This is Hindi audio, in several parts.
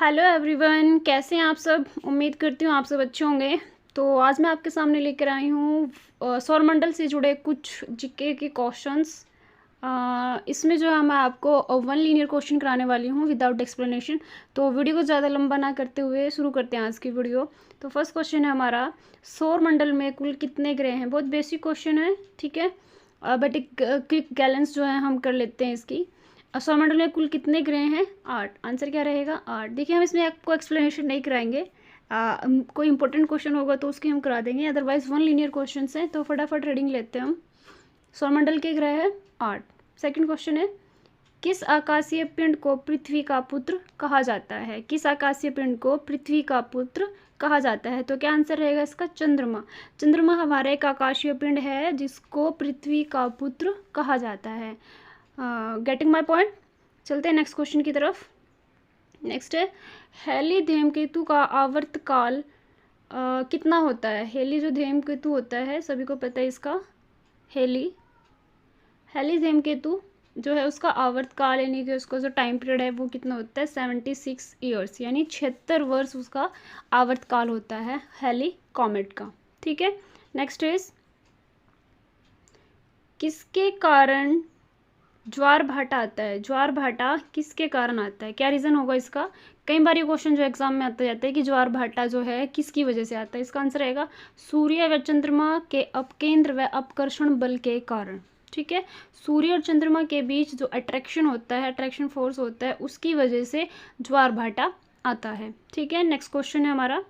हेलो एवरीवन, कैसे हैं आप सब। उम्मीद करती हूँ आप सब अच्छे होंगे। तो आज मैं आपके सामने लेकर आई हूँ सौरमंडल से जुड़े कुछ जीके के क्वेश्चंस। इसमें जो है मैं आपको वन लीनियर क्वेश्चन कराने वाली हूँ विदाउट एक्सप्लेनेशन। तो वीडियो को ज़्यादा लंबा ना करते हुए शुरू करते हैं आज की वीडियो। तो फर्स्ट क्वेश्चन है हमारा, सौरमंडल में कुल कितने ग्रह हैं। बहुत बेसिक क्वेश्चन है, ठीक है, बट एक क्विक बैलेंस जो है हम कर लेते हैं इसकी। सौरमंडल में कुल कितने ग्रह हैं? 8। आंसर क्या रहेगा? 8। देखिए, हम इसमें आपको एक्सप्लेनेशन नहीं कराएंगे। कोई इंपॉर्टेंट क्वेश्चन होगा तो उसकी हम करा देंगे, अदरवाइज वन लीनियर क्वेश्चन हैं। तो फटाफट रीडिंग लेते हैं हम। सौरमंडल के ग्रह है 8। सेकंड क्वेश्चन है, किस आकाशीय पिंड को पृथ्वी का पुत्र कहा जाता है? किस आकाशीय पिंड को पृथ्वी का पुत्र कहा जाता है? तो क्या आंसर रहेगा इसका? चंद्रमा। चंद्रमा हमारा एक आकाशीय पिंड है जिसको पृथ्वी का पुत्र कहा जाता है। Getting my point. चलते हैं नेक्स्ट क्वेश्चन की तरफ। नेक्स्ट है, हेली धूमकेतु का आवर्तकाल कितना होता है? हेली जो धूमकेतु होता है, सभी को पता है इसका। हेली धूमकेतु जो है उसका आवर्तकाल यानी कि उसका जो टाइम पीरियड है वो कितना होता है? 76 ईयर्स, यानी 76 वर्ष उसका आवर्तकाल होता है हेली कॉमेट का। ठीक है। नेक्स्ट इज, किसके कारण ज्वार भाटा आता है? ज्वार भाटा किसके कारण आता है? क्या रीज़न होगा इसका? कई बार ये क्वेश्चन जो एग्जाम में आता जाता है कि ज्वार भाटा जो है किसकी वजह से आता है। इसका आंसर रहेगा सूर्य व चंद्रमा के अपकेंद्र व अपकर्षण बल के कारण। ठीक है, सूर्य और चंद्रमा के बीच जो अट्रैक्शन होता है, अट्रैक्शन फोर्स होता है, उसकी वजह से ज्वार भाटा आता है। ठीक है। नेक्स्ट क्वेश्चन है हमारा,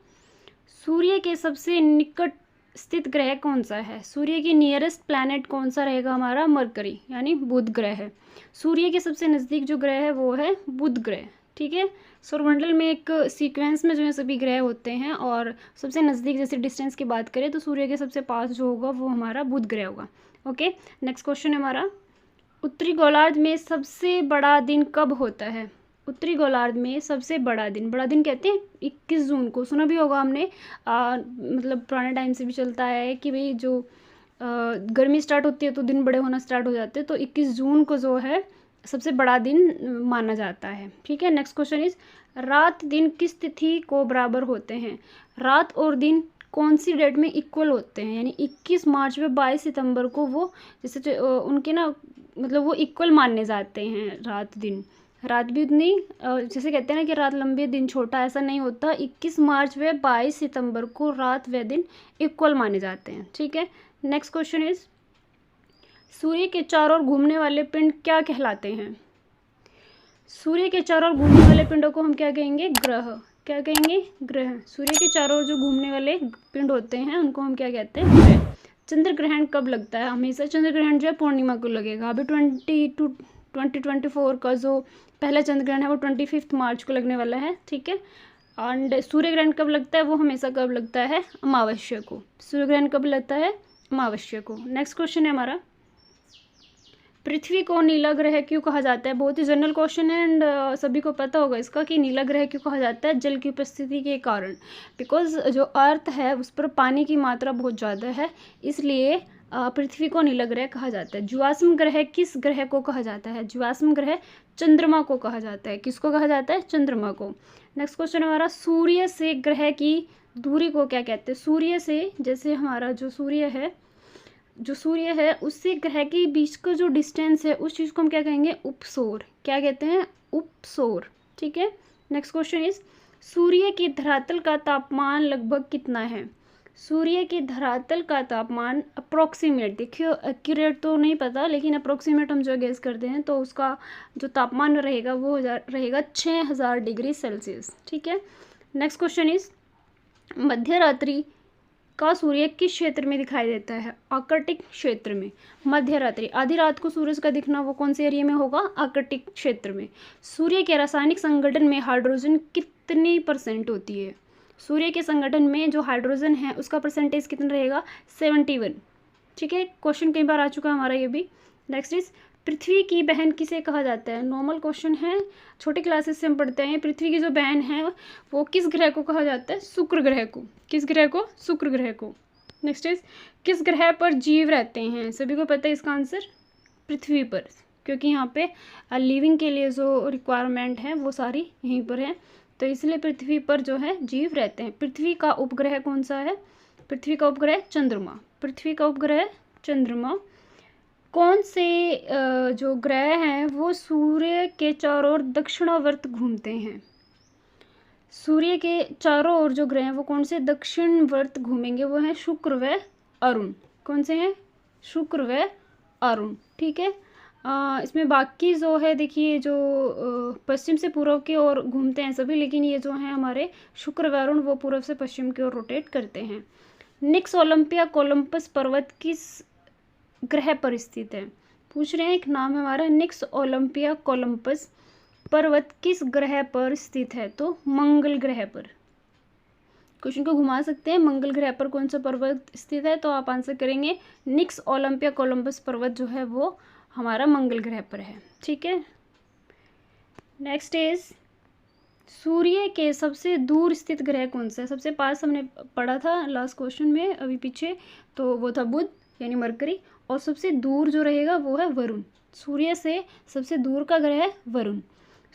सूर्य के सबसे निकट स्थित ग्रह कौन सा है? सूर्य की नियरेस्ट प्लैनेट कौन सा रहेगा? हमारा मरकरी यानी बुध ग्रह है। सूर्य के सबसे नज़दीक जो ग्रह है वो है बुध ग्रह। ठीक है। सौरमंडल में एक सीक्वेंस में जो है सभी ग्रह होते हैं और सबसे नज़दीक जैसे डिस्टेंस की बात करें तो सूर्य के सबसे पास जो होगा वो हमारा बुध ग्रह होगा। ओके। नेक्स्ट क्वेश्चन है हमारा, उत्तरी गोलार्ध में सबसे बड़ा दिन कब होता है? उत्तरी गोलार्ध में सबसे बड़ा दिन कहते हैं 21 जून को। सुना भी होगा हमने, मतलब पुराने टाइम से भी चलता है कि भाई जो गर्मी स्टार्ट होती है तो दिन बड़े होना स्टार्ट हो जाते हैं, तो 21 जून को जो है सबसे बड़ा दिन माना जाता है। ठीक है। नेक्स्ट क्वेश्चन इज, रात दिन किस तिथि को बराबर होते हैं? रात और दिन कौन सी डेट में इक्वल होते हैं? यानी 21 मार्च व 22 सितंबर को वो जैसे उनके ना मतलब वो इक्वल माने जाते हैं। रात दिन, रात भी उतनी जैसे कहते हैं ना कि रात लंबी दिन छोटा, ऐसा नहीं होता। 21 मार्च व 22 सितंबर को रात व दिन इक्वल माने जाते हैं। ठीक है। नेक्स्ट क्वेश्चन इज, सूर्य के चारों ओर घूमने वाले पिंड क्या कहलाते हैं? सूर्य के चारों ओर घूमने वाले पिंडों को हम क्या कहेंगे? ग्रह। क्या कहेंगे? ग्रह। सूर्य के चारों ओर जो घूमने वाले पिंड होते हैं उनको हम क्या कहते हैं? ग्रह। चंद्र ग्रहण कब लगता है? हमेशा चंद्र ग्रहण जो है पूर्णिमा को लगेगा। अभी 2024 का जो पहला चंद्र ग्रहण है वो 25 मार्च को लगने वाला है। ठीक है। एंड सूर्य ग्रहण कब लगता है? वो हमेशा कब लगता है? अमावस्या को। सूर्य ग्रहण कब लगता है? अमावस्या को। नेक्स्ट क्वेश्चन है हमारा, पृथ्वी को नीला ग्रह क्यों कहा जाता है? बहुत ही जनरल क्वेश्चन है एंड सभी को पता होगा इसका कि नीला ग्रह क्यों कहा जाता है। जल की उपस्थिति के कारण। बिकॉज जो अर्थ है उस पर पानी की मात्रा बहुत ज़्यादा है, इसलिए पृथ्वी को नीला ग्रह कहा जाता है। जीवाश्म ग्रह किस ग्रह को कहा जाता है? जीवाश्म ग्रह चंद्रमा को कहा जाता है। किसको कहा जाता है? चंद्रमा को। नेक्स्ट क्वेश्चन हमारा, सूर्य से ग्रह की दूरी को क्या कहते हैं? सूर्य से, जैसे हमारा जो सूर्य है उससे ग्रह के बीच का जो डिस्टेंस है उस चीज़ को हम क्या कहेंगे? उपसौर। क्या कहते हैं? उपसौर। ठीक है। नेक्स्ट क्वेश्चन इज, सूर्य के धरातल का तापमान लगभग कितना है? सूर्य के धरातल का तापमान अप्रोक्सीमेट, देखिए एक्यूरेट तो नहीं पता लेकिन अप्रोक्सीमेट हम जो गेस करते हैं तो उसका जो तापमान रहेगा वो रहेगा 6000 डिग्री सेल्सियस। ठीक है। नेक्स्ट क्वेश्चन इज, मध्य रात्रि का सूर्य किस क्षेत्र में दिखाई देता है? आर्कटिक क्षेत्र में। मध्य रात्रि, आधी रात को सूरज का दिखना वो कौन से एरिया में होगा? आर्कटिक क्षेत्र में। सूर्य के रासायनिक संगठन में हाइड्रोजन कितनी % होती है? सूर्य के संगठन में जो हाइड्रोजन है उसका परसेंटेज कितना रहेगा? 71। ठीक है। क्वेश्चन कई बार आ चुका है हमारा ये भी। नेक्स्ट इज, पृथ्वी की बहन किसे कहा जाता है? नॉर्मल क्वेश्चन है, छोटे क्लासेस से हम पढ़ते हैं। पृथ्वी की जो बहन है वो किस ग्रह को कहा जाता है? शुक्र ग्रह को। किस ग्रह को? शुक्र ग्रह को। नेक्स्ट इज, किस ग्रह पर जीव रहते हैं? सभी को पता है इसका आंसर, पृथ्वी पर, क्योंकि यहाँ पे लिविंग के लिए जो रिक्वायरमेंट है वो सारी यहीं पर है। तो इसलिए पृथ्वी पर जो है जीव रहते हैं। पृथ्वी का उपग्रह कौन सा है? पृथ्वी का उपग्रह चंद्रमा। पृथ्वी का उपग्रह चंद्रमा। कौन से जो ग्रह हैं वो सूर्य के चारों ओर दक्षिणावर्त घूमते हैं? सूर्य के चारों ओर जो ग्रह हैं वो कौन से दक्षिणवर्त घूमेंगे? वो हैं शुक्र व अरुण। कौन से हैं? शुक्र व अरुण। ठीक है। इसमें बाकी जो है देखिए जो पश्चिम से पूर्व की ओर घूमते हैं सभी, लेकिन ये जो हैं हमारे शुक्र व अरुण वो पूर्व से पश्चिम की ओर रोटेट करते हैं। निक्स ओलंपिया कोलंबस पर्वत किस ग्रह पर स्थित है? पूछ रहे हैं। एक नाम है हमारा निक्स ओलंपिया कोलंबस पर्वत किस ग्रह पर स्थित है? तो मंगल ग्रह पर। क्वेश्चन को घुमा सकते हैं, मंगल ग्रह पर कौन सा पर्वत स्थित है? तो आप आंसर करेंगे निक्स ओलंपिया कोलंबस पर्वत जो है वो हमारा मंगल ग्रह पर है। ठीक है। नेक्स्ट इज सूर्य के सबसे दूर स्थित ग्रह कौन सा है? सबसे पास हमने पढ़ा था लास्ट क्वेश्चन में अभी पीछे, तो वो था बुध यानी मरकरी, और सबसे दूर जो रहेगा वो है वरुण। सूर्य से सबसे दूर का ग्रह है वरुण।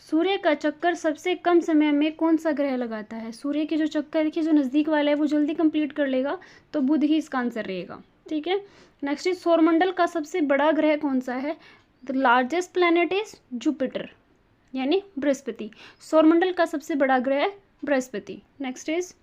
सूर्य का चक्कर सबसे कम समय में कौन सा ग्रह लगाता है? सूर्य के जो चक्कर देखिए जो नज़दीक वाला है वो जल्दी कंप्लीट कर लेगा, तो बुध ही इसका आंसर रहेगा। ठीक है। नेक्स्ट इज सौरमंडल का सबसे बड़ा ग्रह कौन सा है? The largest planet is Jupiter यानी बृहस्पति। सौरमंडल का सबसे बड़ा ग्रह बृहस्पति। नेक्स्ट इज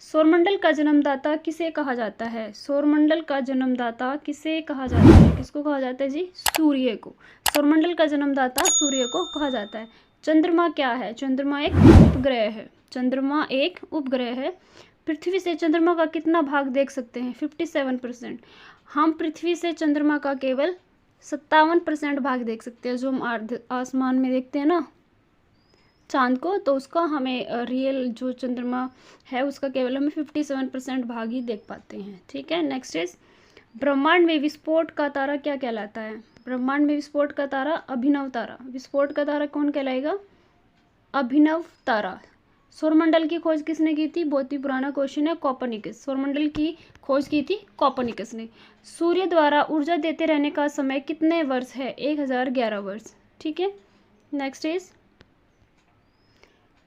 सौरमंडल का जन्मदाता किसे कहा जाता है? सौरमंडल का जन्मदाता किसे कहा जाता है? किसको कहा जाता है जी? सूर्य को। सौरमंडल का जन्मदाता सूर्य को कहा जाता है। चंद्रमा क्या है? चंद्रमा एक उपग्रह है। चंद्रमा एक उपग्रह है। पृथ्वी से चंद्रमा का कितना भाग देख सकते हैं? 57%। हम पृथ्वी से चंद्रमा का केवल 57% भाग देख सकते हैं। जो हम आसमान में देखते हैं ना चांद को, तो उसका हमें रियल जो चंद्रमा है उसका केवल हमें 57% भाग ही देख पाते हैं। ठीक है। नेक्स्ट इज ब्रह्मांड में विस्फोट का तारा क्या कहलाता है? ब्रह्मांड में विस्फोट का तारा अभिनव तारा। विस्फोट का तारा कौन कहलाएगा? अभिनव तारा। सौरमंडल की खोज किसने की थी? बहुत ही पुराना क्वेश्चन है, कोपरनिकस। सौरमंडल की खोज की थी कोपरनिकस ने। सूर्य द्वारा ऊर्जा देते रहने का समय कितने वर्ष है? 1011 वर्ष। ठीक है। नेक्स्ट इज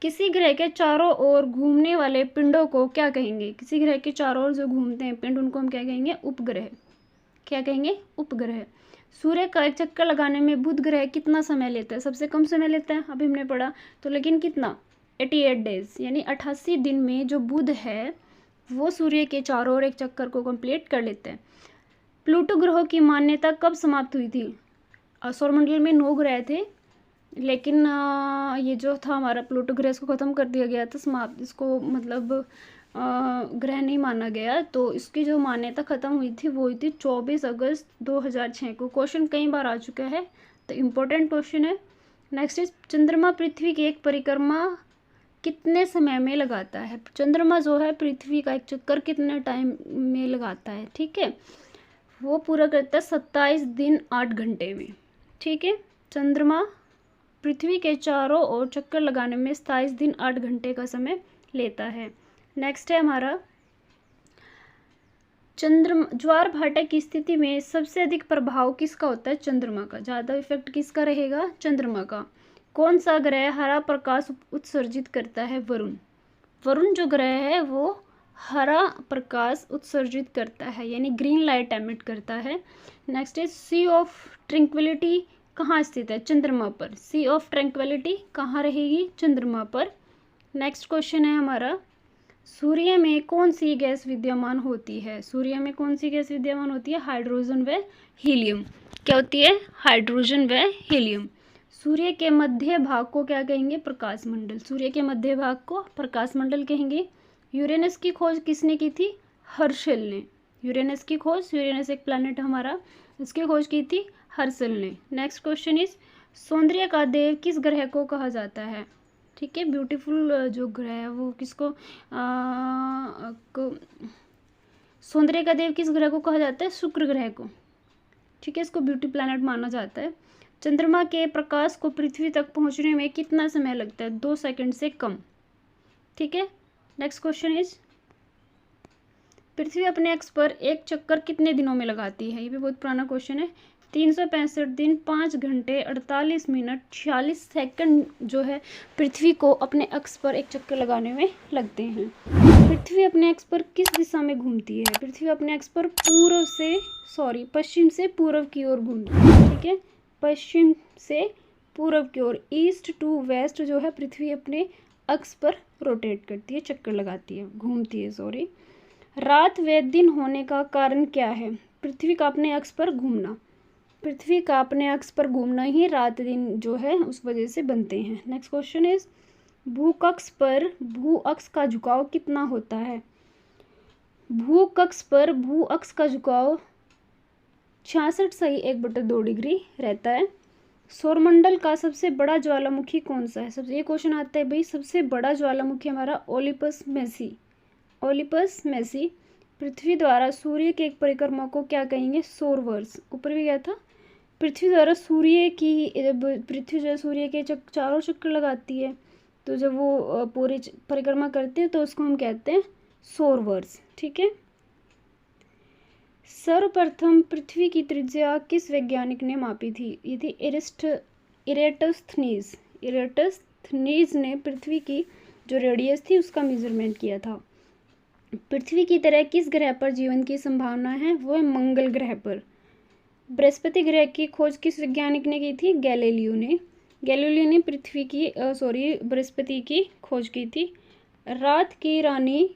किसी ग्रह के चारों ओर घूमने वाले पिंडों को क्या कहेंगे? किसी ग्रह के चारों ओर जो घूमते हैं पिंड उनको हम क्या कहेंगे? उपग्रह। क्या कहेंगे? उपग्रह। सूर्य का एक चक्कर लगाने में बुध ग्रह कितना समय लेता है? सबसे कम समय लेता है, अभी हमने पढ़ा, तो लेकिन कितना? 88 डेज यानी 88 दिन में जो बुध है वो सूर्य के चारों ओर एक चक्कर को कंप्लीट कर लेते हैं। प्लूटो ग्रह की मान्यता कब समाप्त हुई थी? सौरमंडल में 9 ग्रह थे, लेकिन ये जो था हमारा प्लूटो ग्रह इसको ख़त्म कर दिया गया था, समाप्त, इसको मतलब ग्रह नहीं माना गया, तो इसकी जो मान्यता ख़त्म हुई थी वो हुई थी 24 अगस्त 2006 को। क्वेश्चन कई बार आ चुका है, तो इम्पोर्टेंट क्वेश्चन है। नेक्स्ट इज चंद्रमा पृथ्वी की एक परिक्रमा कितने समय में लगाता है? चंद्रमा जो है पृथ्वी का एक चक्कर कितने टाइम में लगाता है? ठीक है, वो पूरा करता है 27 दिन 8 घंटे में। ठीक है। चंद्रमा पृथ्वी के चारों ओर चक्कर लगाने में 27 दिन 8 घंटे का समय लेता है। नेक्स्ट है हमारा ज्वार भाटा की स्थिति में सबसे अधिक प्रभाव किसका होता है? चंद्रमा का। ज़्यादा इफेक्ट किसका रहेगा? चंद्रमा का। कौन सा ग्रह हरा प्रकाश उत्सर्जित करता है? वरुण। वरुण जो ग्रह है वो हरा प्रकाश उत्सर्जित करता है यानी ग्रीन लाइट एमिट करता है। Next is sea of tranquility कहाँ स्थित है? चंद्रमा पर। सी ऑफ ट्रैंक्विलिटी कहाँ रहेगी? चंद्रमा पर। नेक्स्ट क्वेश्चन है हमारा सूर्य में कौन सी गैस विद्यमान होती है? सूर्य में कौन सी गैस विद्यमान होती है? हाइड्रोजन व हीलियम। क्या होती है? हाइड्रोजन व हीलियम। सूर्य के मध्य भाग को क्या कहेंगे? प्रकाश मंडल। सूर्य के मध्य भाग को प्रकाश मंडल कहेंगे। यूरेनस की खोज किसने की थी? हर्शल ने। यूरेनस की खोज, यूरेनस एक प्लैनेट हमारा, इसकी खोज की थी हर्शल ने। नेक्स्ट क्वेश्चन इज सौंदर्य का देव किस ग्रह को कहा जाता है? ठीक है, ब्यूटीफुल जो ग्रह है वो किसको सौंदर्य का देव किस ग्रह को कहा जाता है? शुक्र ग्रह को। ठीक है, इसको ब्यूटी प्लैनेट माना जाता है। चंद्रमा के प्रकाश को पृथ्वी तक पहुंचने में कितना समय लगता है? 2 सेकंड से कम। ठीक है। नेक्स्ट क्वेश्चन इज पृथ्वी अपने अक्ष पर एक चक्कर कितने दिनों में लगाती है? ये भी बहुत पुराना क्वेश्चन है। 365 दिन 5 घंटे 48 मिनट 46 सेकंड जो है पृथ्वी को अपने अक्ष पर एक चक्कर लगाने में लगते हैं। पृथ्वी अपने अक्ष पर किस दिशा में घूमती है? पृथ्वी अपने अक्ष पर पश्चिम से पूर्व की ओर घूमती है। ठीक है, पश्चिम से पूर्व की ओर, ईस्ट टू वेस्ट जो है पृथ्वी अपने अक्ष पर रोटेट करती है, चक्कर लगाती है, घूमती है। रात व दिन होने का कारण क्या है? पृथ्वी का अपने अक्ष पर घूमना। पृथ्वी का अपने अक्ष पर घूमना ही रात दिन जो है उस वजह से बनते हैं। नेक्स्ट क्वेश्चन इज, भूकक्ष पर भू अक्ष का झुकाव कितना होता है? भूकक्ष पर भू अक्ष का झुकाव 66.1/2 डिग्री रहता है। सौरमंडल का सबसे बड़ा ज्वालामुखी कौन सा है? ये क्वेश्चन आता है भाई, सबसे बड़ा ज्वालामुखी हमारा ओलिपस मेसी। पृथ्वी द्वारा सूर्य के एक परिक्रमा को क्या कहेंगे? सौर वर्ष। ऊपर भी गया था, पृथ्वी द्वारा पृथ्वी जो सूर्य के चारों चक्कर लगाती है, तो जब वो पूरी परिक्रमा करते हैं तो उसको हम कहते हैं सौर वर्ष। ठीक है, सर्वप्रथम पृथ्वी की त्रिज्या किस वैज्ञानिक ने मापी थी? ये थी इरेटस्थनीज ने पृथ्वी की जो रेडियस थी उसका मेजरमेंट किया था। पृथ्वी की तरह किस ग्रह पर जीवन की संभावना है? वो है मंगल ग्रह पर। बृहस्पति ग्रह की खोज किस वैज्ञानिक ने की थी? गैलीलियो ने बृहस्पति की खोज की थी। रात की रानी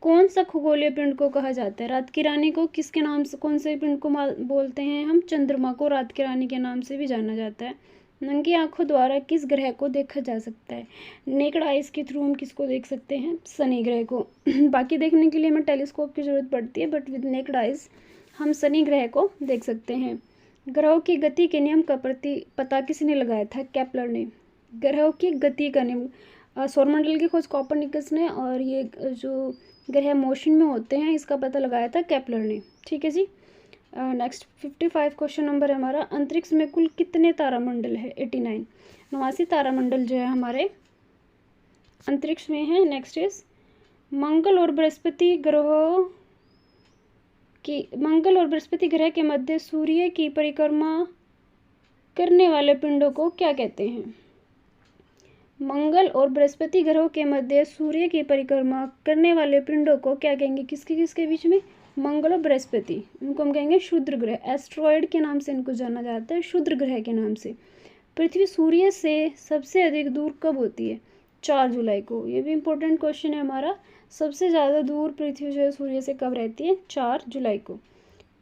कौन सा खगोलीय पिंड को कहा जाता है? रात की रानी को किसके नाम से, कौन से पिंड को बोलते हैं हम? चंद्रमा को रात की रानी के नाम से भी जाना जाता है। नंगी आंखों द्वारा किस ग्रह को देखा जा सकता है? नेकड आइज के थ्रू हम किसको देख सकते हैं? शनि ग्रह को। बाकी देखने के लिए हमें टेलीस्कोप की जरूरत पड़ती है, बट विद नेकड आइज हम शनि ग्रह को देख सकते हैं। ग्रहों की गति के नियम का पता किसने लगाया था? केपलर ने। ग्रहों की गति का नियम, सौरमंडल की खोज कोपरनिकस ने, और ये जो ग्रह मोशन में होते हैं इसका पता लगाया था केपलर ने। ठीक है जी। नेक्स्ट 55 क्वेश्चन नंबर है हमारा, अंतरिक्ष में कुल कितने तारामंडल है? 89, 89 तारामंडल जो है हमारे अंतरिक्ष में है। नेक्स्ट इज, मंगल और बृहस्पति ग्रह के मध्य सूर्य की परिक्रमा करने वाले पिंडों को क्या कहते हैं? मंगल और बृहस्पति ग्रहों के मध्य सूर्य की परिक्रमा करने वाले पिंडों को क्या कहेंगे? किसके बीच में? मंगल और बृहस्पति। इनको हम कहेंगे क्षुद्र ग्रह, एस्ट्रॉयड के नाम से इनको जाना जाता है, क्षुद्र ग्रह के नाम से। पृथ्वी सूर्य से सबसे अधिक दूर कब होती है? 4 जुलाई को। ये भी इंपॉर्टेंट क्वेश्चन है हमारा, सबसे ज़्यादा दूर पृथ्वी जो है सूर्य से कब रहती है? 4 जुलाई को।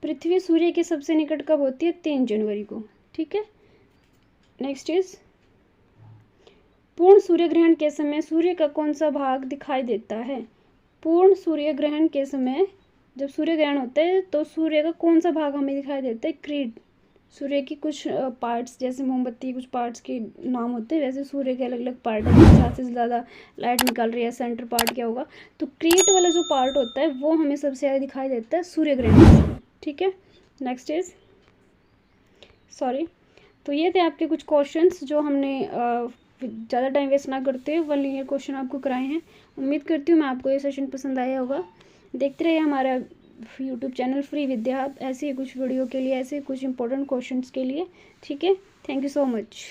पृथ्वी सूर्य के सबसे निकट कब होती है? 3 जनवरी को। ठीक है, नेक्स्ट इज, पूर्ण सूर्य ग्रहण के समय सूर्य का कौन सा भाग दिखाई देता है? पूर्ण सूर्य ग्रहण के समय जब सूर्य ग्रहण होता है तो सूर्य का कौन सा भाग हमें दिखाई देता है? क्रीड। सूर्य की कुछ पार्ट्स, जैसे मोमबत्ती कुछ पार्ट्स के नाम होते हैं, वैसे सूर्य के अलग अलग पार्ट है, ज़्यादा से ज़्यादा लाइट निकल रही है, सेंटर पार्ट क्या होगा? तो क्रीड वाला जो पार्ट होता है वो हमें सबसे ज़्यादा दिखाई देता है सूर्य ग्रहण के समय। ठीक है, नेक्स्ट इज, तो ये थे आपके कुछ क्वेश्चंस जो हमने ज़्यादा टाइम वेस्ट ना करते हुए 1 लीनियर क्वेश्चन आपको कराए हैं। उम्मीद करती हूँ मैं आपको ये सेशन पसंद आया होगा। देखते रहिए हमारा यूट्यूब चैनल फ्री विद्या, ऐसे ही कुछ वीडियो के लिए, ऐसे कुछ इंपॉर्टेंट क्वेश्चंस के लिए। ठीक है, थैंक यू सो मच।